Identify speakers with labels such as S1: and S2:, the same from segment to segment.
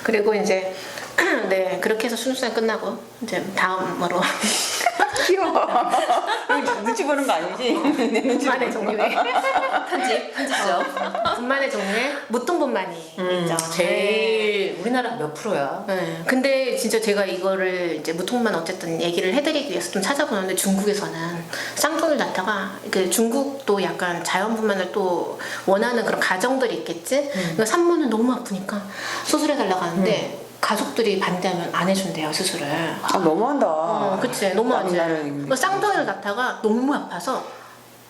S1: 그리고 이제 네 그렇게 해서 순수한 끝나고 이제 다음으로
S2: 귀여워. 눈치 보는 거 아니지? 내 눈치
S1: 분만의
S2: 보는 거.
S1: 종류에
S3: 편집죠.
S1: 분만의 종류에 무통분만이 있죠.
S3: 제일 우리나라 몇 프로야?
S1: 네. 근데 진짜 제가 이거를 이제 무통만 어쨌든 얘기를 해드리기 위해서 좀 찾아보는데 중국에서는 쌍둥이를 낳다가 그 중국도 약간 자연분만을 또 원하는 그런 가정들이 있겠지. 그러니까 산모는 너무 아프니까 수술해달라고 하는데 가족들이 반대하면 안 해준대요 수술을.
S2: 아 너무한다.
S1: 그치 너무하지.
S2: 나는
S1: 그 쌍둥이를 낳다가 너무 아파서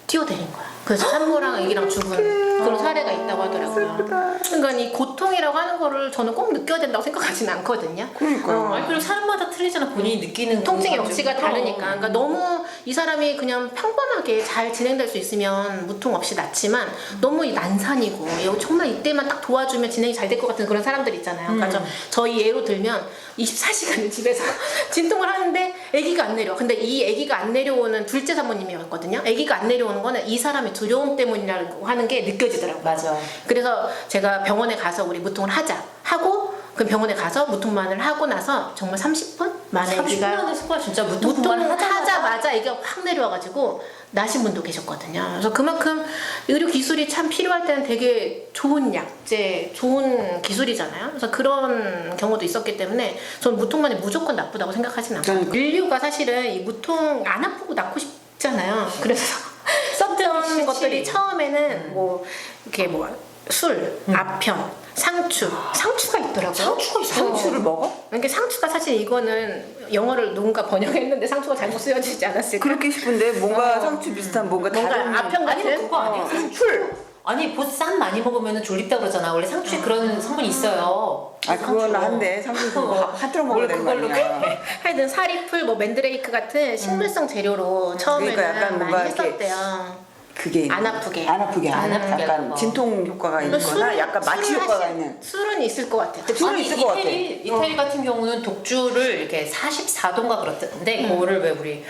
S1: 뛰어내린 거야. 그래서 산모랑 아기랑 죽은 그런 사례가 있다고 하더라고요. 그러니까 이 고통이라고 하는 거를 저는 꼭 느껴야 된다고 생각하지는 않거든요.
S2: 그러니까요.
S3: 아니, 그리고 사람마다 틀리잖아. 본인이 느끼는
S1: 통증의
S3: 거
S1: 역치가
S3: 가지고.
S1: 다르니까. 그러니까 너무 이 사람이 그냥 평범하게 잘 진행될 수 있으면 무통 없이 낫지만 너무 이 난산이고 정말 이때만 딱 도와주면 진행이 잘 될 것 같은 그런 사람들 있잖아요. 그러니까 저희 예로 들면 24시간을 집에서 진통을 하는데 아기가 안 내려. 근데 이 아기가 안 내려오는 둘째 사모님이었거든요. 아기가 안 내려오는 거는 이 사람의 두려움 때문이라고 하는 게 느껴지더라고요.
S3: 맞아.
S1: 그래서 제가 병원에 가서 우리 무통을 하자 하고 그 병원에 가서 무통만을 하고 나서 정말 30분 만에
S3: 30분
S1: 아기가
S3: 안에 수가 진짜
S1: 무통을
S3: 무통만
S1: 하자마자 이게 확 내려와가지고 나신 분도 계셨거든요. 그래서 그만큼 의료 기술이 참 필요할 때는 되게 좋은 약제, 좋은 기술이잖아요. 그래서 그런 경우도 있었기 때문에 저는 무통만이 무조건 나쁘다고 생각하지는 않아요. 인류가 사실은 이 무통 안 아프고 낳고 싶잖아요. 그래서 썼던 것들이 처음에는 뭐 이렇게 뭐 술, 아편, 상추가 있더라고요.
S3: 상추가 있어.
S2: 상추를 먹어?
S1: 이게 상추가 사실 이거는 영어를 누군가 번역했는데 상추가 잘못 쓰여지지 않았을까?
S2: 그렇게 싶은데 뭔가 상추 비슷한 뭔가 다른
S1: 아편 같은
S3: 아니면 그거 아니야?
S2: 풀.
S3: 아니 쌈 많이 먹으면 졸립다 그러잖아. 원래 상추에 그런 성분이 있어요.
S2: 아 그거는 한데 상추 그거 한트로 먹어야 되는 거
S3: 그걸로
S2: 아니야?
S1: 하여튼 사리풀, 뭐 맨드레이크 같은 식물성 재료로 처음에는
S2: 그러니까 약간 뭔가
S1: 많이
S2: 이렇게
S1: 했었대요.
S2: 그게
S1: 안 아프게.
S2: 안 아프게
S3: 안 아프게
S2: 약간
S3: 하는
S2: 진통 효과가 있거나 약간 마취 효과가 있는.
S1: 술은 있을 것 같아.
S2: 술은
S3: 아니,
S2: 있을 것 같아.
S3: 이태리 같은 경우는 독주를 이렇게 44도인가 그렇던데 그거를 왜 우리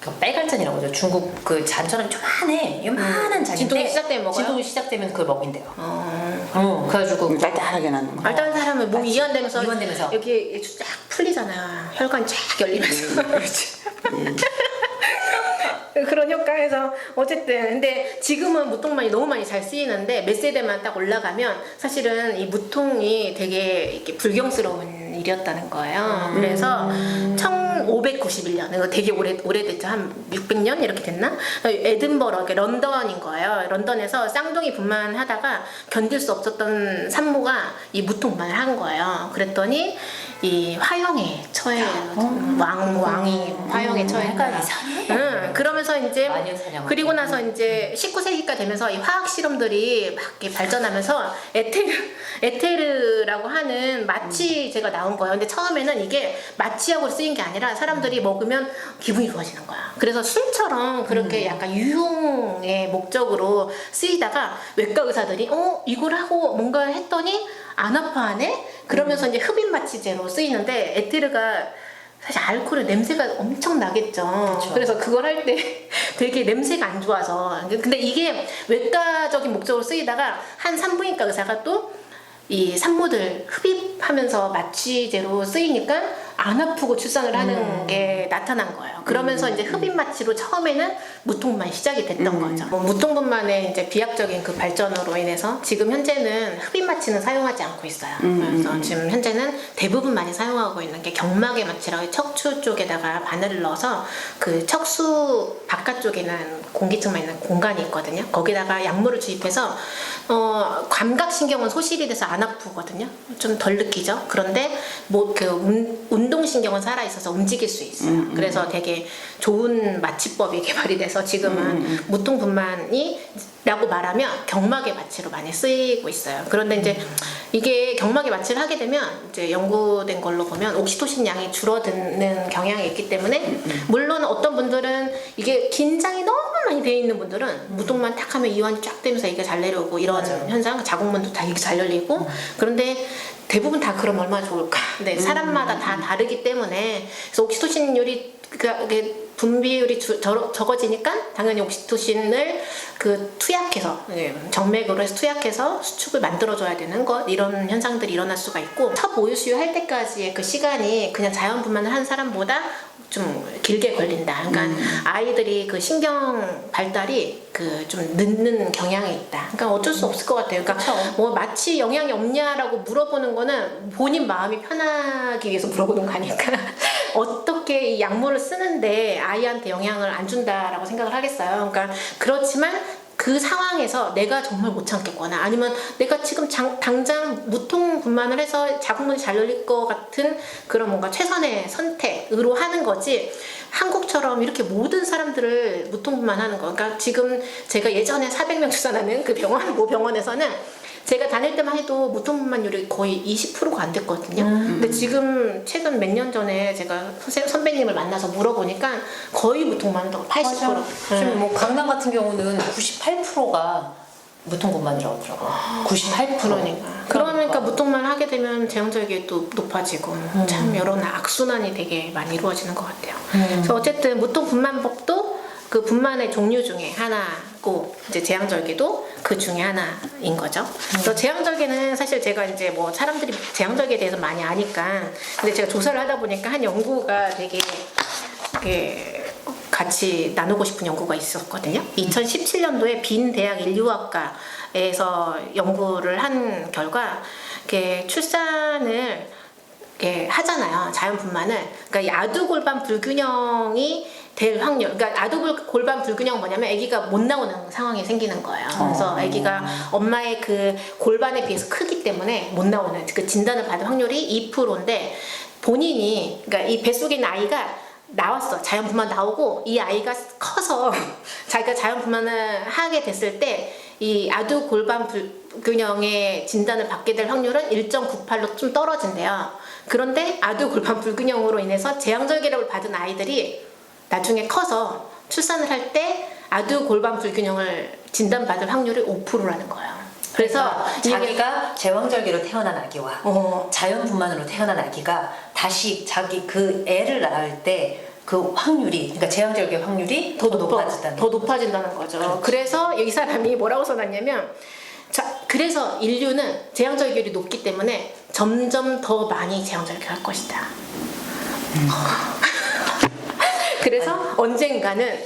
S3: 그 빨간잔이라고 하죠. 중국 그 잔처럼 요만한 잔인데
S1: 진통이 시작되면 먹어요?
S3: 진통이 시작되면 그걸 먹인대요. 그래가지고
S2: 딸딸하게 나는 거.
S1: 어떤 사람은 몸이 이완되면서
S3: 이완되면서.
S1: 여기 쫙 풀리잖아요. 혈관이 쫙 열리면서.
S2: 그렇지.
S1: 그런 효과에서 어쨌든 근데 지금은 무통만이 너무 많이 잘 쓰이는데 몇 세대만 딱 올라가면 사실은 이 무통이 되게 이렇게 불경스러운 일이었다는 거예요. 그래서 1591년 이거 되게 오래됐죠. 한 600년 이렇게 됐나? 에든버러 런던인 거예요. 런던에서 쌍둥이 분만하다가 견딜 수 없었던 산모가 이 무통만을 한 거예요. 그랬더니 이 화형에 처해 왕이 화형에 처해가
S3: 이상해.
S1: 그러면서 이제
S3: 마녀 사냥.
S1: 그리고 나서 이제 19세기가 되면서 이 화학 실험들이 막 이렇게 발전하면서 에테르라고 하는 마취제가 나온 거예요. 근데 처음에는 이게 마취약으로 쓰인 게 아니라 사람들이 먹으면 기분이 좋아지는 거야. 그래서 술처럼 그렇게 약간 유흥의 목적으로 쓰이다가 외과 의사들이 이걸 하고 뭔가 했더니 안 아파하네? 그러면서 이제 흡입 마취제로 쓰이는데 에테르가 사실 알코올의 냄새가 엄청 나겠죠.
S3: 그쵸.
S1: 그래서 그걸 할 때 되게 냄새가 안 좋아서. 근데 이게 외과적인 목적으로 쓰이다가 한 산부인과 의사가 또 이 산모들 흡입하면서 마취제로 쓰이니까 안 아프고 출산을 하는 게 나타난 거예요. 그러면서 이제 흡입 마취로 처음에는 무통만 시작이 됐던 거죠. 뭐 무통분만의 이제 비약적인 그 발전으로 인해서 지금 현재는 흡입 마취는 사용하지 않고 있어요. 그래서 지금 현재는 대부분 많이 사용하고 있는 게 경막의 마취라고 척추 쪽에다가 바늘을 넣어서 그 척수 바깥쪽에는 공기층만 있는 공간이 있거든요. 거기다가 약물을 주입해서 감각신경은 소실이 돼서 안 아프거든요. 좀 덜 느끼죠. 그런데 뭐 그 운동신경은 살아있어서 움직일 수 있어요. 그래서 되게 좋은 마취법이 개발이 돼서 지금은 무통분만이라고 말하면 경막의 마취로 많이 쓰이고 있어요. 그런데 이제 이게 경막의 마취를 하게 되면 이제 연구된 걸로 보면 옥시토신 양이 줄어드는 경향이 있기 때문에 물론 어떤 분들은 이게 긴장이 너무 많이 돼 있는 분들은 무통만 탁 하면 이완이 쫙 되면서 이게 잘 내려오고 이런 현상, 자궁문도 다 이게 잘 열리고 그런데 대부분 다 그럼 얼마나 좋을까. 근데 사람마다 다 다르기 때문에 그래서 옥시토신율이 그게 분비율이 적어지니까 당연히 옥시토신을 그 투약해서 정맥으로 해서 투약해서 수축을 만들어줘야 되는 것 이런 현상들이 일어날 수가 있고 첫 모유 수유할 때까지의 그 시간이 그냥 자연 분만을 한 사람보다 좀 길게 걸린다. 그러니까 아이들이 그 신경 발달이 그 좀 늦는 경향이 있다. 그러니까 어쩔 수 없을 것 같아요. 그러니까 뭐 마취 영향이 없냐라고 물어보는 거는 본인 마음이 편하기 위해서 물어보는 거 아닐까. 어떻게 이 약물을 쓰는데 아이한테 영향을 안 준다라고 생각을 하겠어요. 그러니까 그렇지만 그 상황에서 내가 정말 못 참겠거나 아니면 내가 지금 당장 무통 분만을 해서 자궁문이 잘 열릴 것 같은 그런 뭔가 최선의 선택으로 하는 거지 한국처럼 이렇게 모든 사람들을 무통 분만하는 거. 그러니까 지금 제가 예전에 400명 출산하는 그 병원 모 병원에서는 제가 다닐 때만 해도 무통 분만율이 거의 20%가 안 됐거든요. 근데 지금 최근 몇 년 전에 제가 선배님을 만나서 물어보니까 거의 무통만 한다고 80%.
S3: 지금 뭐 강남 같은 경우는 98%가 무통분만이라고 하더라고요. 98%.
S1: 그러니까 무통만 하게 되면 제왕절개도 높아지고 참 여러 악순환이 되게 많이 이루어지는 것 같아요. 그래서 어쨌든 무통 분만법도 그 분만의 종류 중에 하나고 이제 제왕절개도 그 중에 하나인 거죠. 그래서 제왕절개는 사실 제가 이제 뭐 사람들이 제왕절개에 대해서 많이 아니까 근데 제가 조사를 하다 보니까 한 연구가 되게 같이 나누고 싶은 연구가 있었거든요. 2017년도에 빈 대학 인류학과에서 연구를 한 결과 출산을 하잖아요. 자연분만을. 그러니까 이 아두골반 불균형이 될 확률. 그러니까 아두골반 불균형은 뭐냐면 아기가 못 나오는 상황이 생기는 거예요. 그래서 아기가 엄마의 그 골반에 비해서 크기 때문에 못 나오는 그 진단을 받을 확률이 2%인데 본인이 그러니까 이 뱃속에 있는 아이가 나왔어. 자연분만 나오고 이 아이가 커서 자기가 자연분만을 하게 됐을 때 이 아두골반 불균형의 진단을 받게 될 확률은 1.98로 좀 떨어진대요. 그런데 아두골반 불균형으로 인해서 제왕절개를 받은 아이들이 나중에 커서 출산을 할 때 아두골반 불균형을 진단받을 확률이 5%라는 거예요. 그래서
S3: 자기가 제왕절개로 태어난 아기와 자연분만으로 태어난 아기가 다시 자기 그 애를 낳을 때 그 확률이 그러니까 제왕절개 확률이 더 높아진다는
S1: 거죠.
S3: 그렇지.
S1: 그래서 이 사람이 뭐라고 써놨냐면 그래서 인류는 제왕절개율이 높기 때문에 점점 더 많이 제왕절개를 할 것이다. 그래서 언젠가는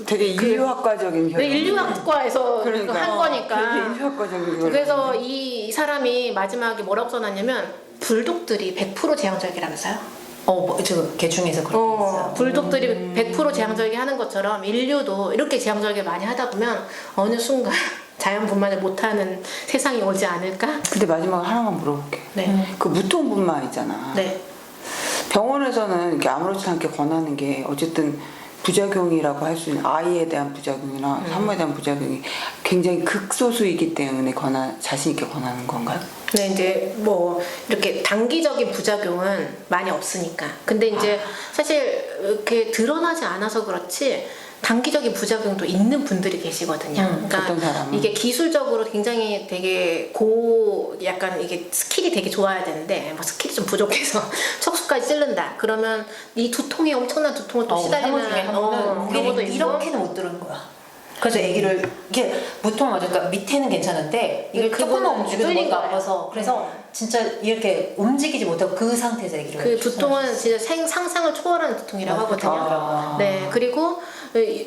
S2: 되게 인류학과적인
S1: 네, 인류학과에서 한 거니까.
S2: 되게 인류학과적인
S1: 그래서 이 사람이 마지막에 뭐라고 써놨냐면 불독들이 100% 제왕절개라면서요.
S3: 개 중에서 그렇게 있어요.
S1: 불독들이 100% 제왕절개 하는 것처럼 인류도 이렇게 제왕절개 많이 하다 보면 어느 순간 자연분만을 못하는 세상이 오지 않을까?
S2: 근데 마지막으로 하나만 물어볼게.
S1: 네.
S2: 그 무통분만 있잖아.
S1: 네.
S2: 병원에서는 이렇게 아무렇지도 않게 권하는 게 어쨌든 부작용이라고 할 수 있는 아이에 대한 부작용이나 산모에 대한 부작용이 굉장히 극소수이기 때문에 자신 있게 권하는 건가요?
S1: 네, 이제 뭐 이렇게 단기적인 부작용은 많이 없으니까. 근데 이제 사실 이렇게 드러나지 않아서 그렇지 단기적인 부작용도 있는 분들이 계시거든요. 그러니까
S2: 어떤 사람은?
S1: 이게 기술적으로 굉장히 되게 약간 이게 스킬이 되게 좋아야 되는데 뭐 스킬이 좀 부족해서 척수까지 찌른다. 그러면 이 두통에 엄청난 두통을 또 시달리는 경우도 있고.
S3: 이렇게는 못 들은 거야. 그래서 아기를 이게 무통 맞아. 그러니까 밑에는 괜찮은데 이걸 조금만 움직여도 뭔가 아파서 그래서 진짜 이렇게 움직이지 못하고 그 상태에서 아기를
S1: 그 두통은 진짜 상상을 초월하는 두통이라고 하거든요. 네, 그리고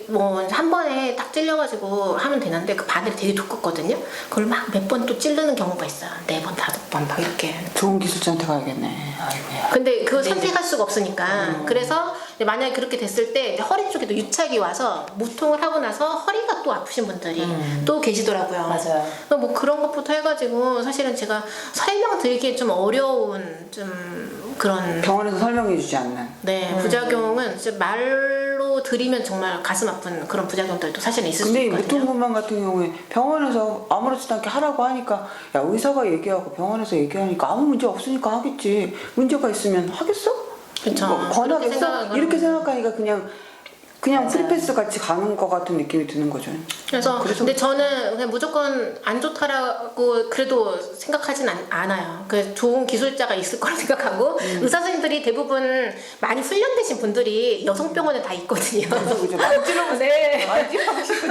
S1: 뭐 한 번에 딱 찔려가지고 하면 되는데 그 바늘이 되게 두껍거든요. 그걸 막 몇 번 또 찌르는 경우가 있어요. 4번, 5번 막 이렇게.
S2: 좋은 기술자한테 가야겠네. 아이고야.
S1: 근데 그걸 선택할 수가 없으니까. 그래서 만약에 그렇게 됐을 때 이제 허리 쪽에도 유착이 와서 무통을 하고 나서 허리가 또 아프신 분들이 또 계시더라고요.
S3: 맞아요.
S1: 뭐 그런 것부터 해가지고 사실은 제가 설명드리기 좀 어려운 좀 그런
S2: 병원에서 설명해주지 않는.
S1: 네, 부작용은 진짜 말로 드리면 정말 가슴 아픈 그런 부작용들도 사실은 있을 수
S2: 근데 이
S1: 있거든요.
S2: 무통분만 같은 경우에 병원에서 아무렇지도 않게 하라고 하니까 야 의사가 얘기하고 병원에서 얘기하니까 아무 문제 없으니까 하겠지. 문제가 있으면 하겠어?
S1: 그쵸.
S2: 뭐 권하겠어? 이렇게 생각하니까 그냥 그냥
S3: 맞아요.
S2: 프리패스 같이 가는 것 같은 느낌이 드는 거죠.
S1: 그래서 근데 저는 그냥 무조건 안 좋다라고 그래도 생각하진 않아요. 그 좋은 기술자가 있을 거라 생각하고 의사 선생님들이 대부분 많이 훈련되신 분들이 여성병원에 다 있거든요.
S2: 그죠? 많이 찔러보세요.
S1: 네.
S2: 많이 찔러보시고.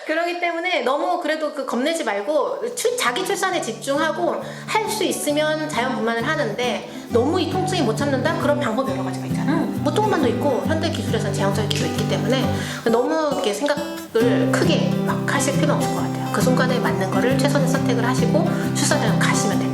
S1: 그러기 때문에 너무 그래도 그 겁내지 말고 자기 출산에 집중하고 할 수 있으면 자연분만을 하는데 너무 이 통증이 못 참는다? 그런 방법이 여러 가지가 있잖아요. 무통만도 있고 현대 기술에서는 제왕절개도 있기 때문에 너무 이렇게 생각을 크게 막 하실 필요는 없을 것 같아요. 그 순간에 맞는 거를 최선의 선택을 하시고 출산을 가시면 돼요.